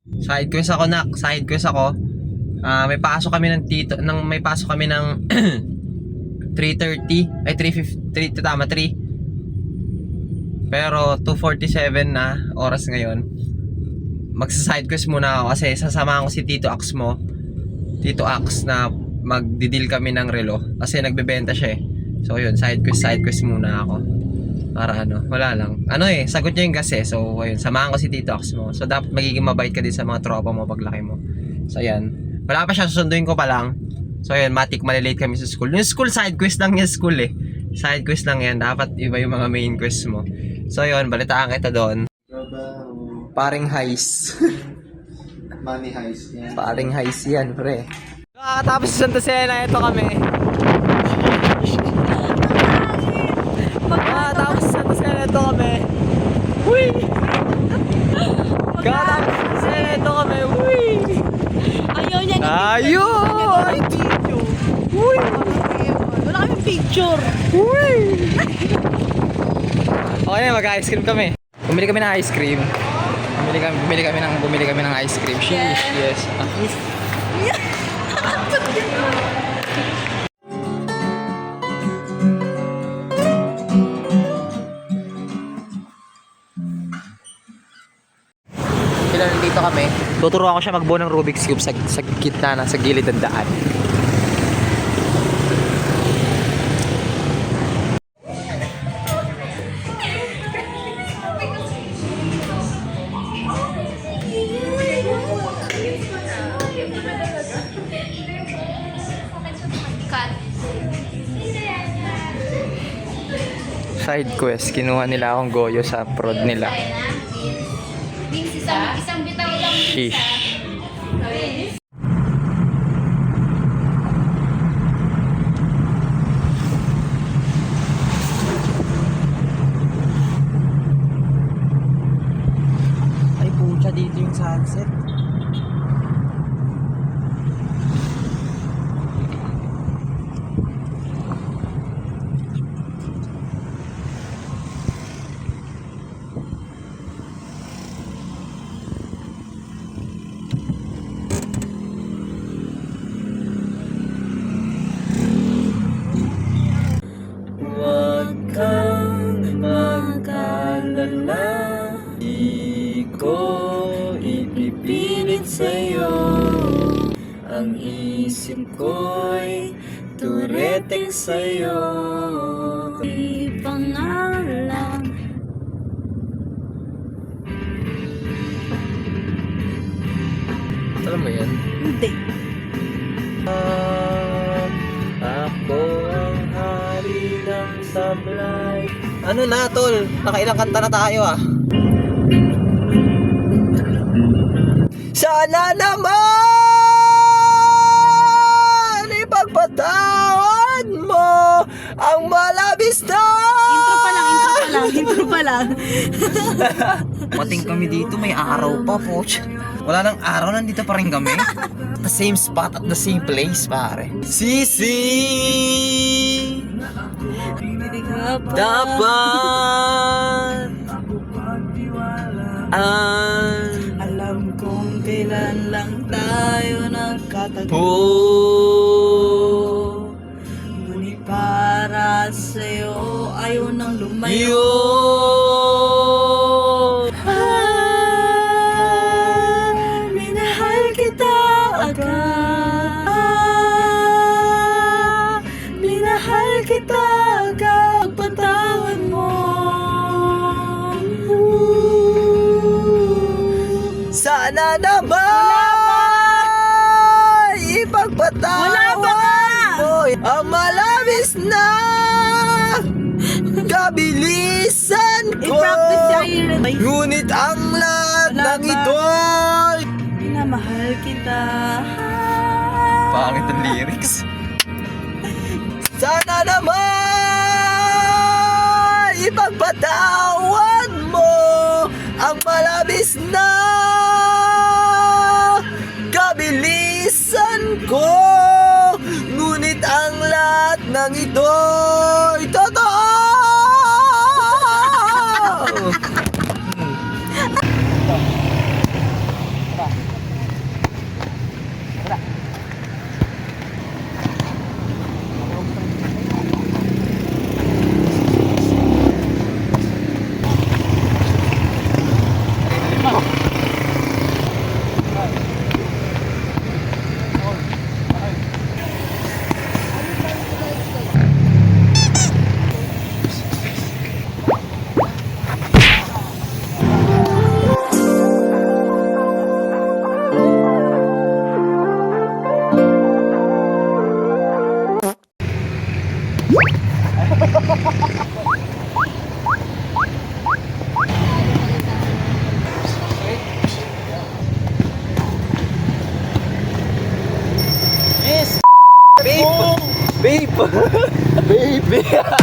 Side quest ako, nak. Side quest ako. May pasok kami ng tito, may pasok kami ng 3:30, ay 3:50, tama 3. Pero 2:47 na oras ngayon. Magsa-side quest muna ako kasi sasamahan ko si Tito Ax mo. Tito Ax na magdi-deal kami ng relo kasi nagbebenta siya eh. So yun, side quest muna ako. Para wala lang. Sagot niya yung gas eh. So ayun, samahan ko si Tito Ax mo. So dapat magiging mabait ka din sa mga tropa mo paglaki mo. So ayan. Wala pa siya, susunduin ko pa lang. So ayun, matik malilate kami sa school. Yung school side quest lang yung school eh. Side quest lang yan. Dapat iba yung mga main quest mo. So ayun, balitaan kita doon. Paring heist. Money heist yan. Paring heist yan, pre. Nakakatapos sa Santa Cena, ito kami. Nakakatapos sa Santa Cena, ito kami. Uy! Nakakatapos sa Santa Cena, ito kami. Uy! Ayaw niya na Ayun! Ay, video. Uy! Wala kaming picture. Uy! Okay na, mag-ice cream kami. Bumili kami ng ice cream. Bumili kami ng ice cream. Sheesh, yes. Kailan nandito kami, tuturuan ko siya magbuo ng Rubik's Cube sa gitna na, sa gilid ng daan. Side quest, kinuha nila akong goyo sa prod nila. Isang bitaw lang. Sheesh. Ay, pucha, dito yung sunset. Huwag kang mag-alala, di ko ipipilit sa'yo. Ang isip ko'y tureteng sa'yo. Di pangalan. Alam mo yan? Hindi. Ako ang hari ng sablay. Ano na, tol? Nakailang kanta na tayo ah. Sana naman ipagpatawad mo ang malabis na Intro pa lang. Mating kami dito, may araw pa po. Wala nang araw, nandito pa rin kami. At the same spot, at the same place, pare. Sisi! Dapat Alam kong kailan lang tayo nagkatagpo. Ngunit para sa'yo ayaw nang lumayo. Minahal kita agad. Minahal kita agad. Patawad mo. Sana naman ipagpatawad mo ang malabis na kabilisan ko. I-practice sa irin. Ngunit ang lahat ng ito'y Minamahal kita. pangit ang lyrics. Sana naman ipagpatawad mo ang malabis na kabilisan ko. Ngunit ang lahat ng ito'y totoo. Babe!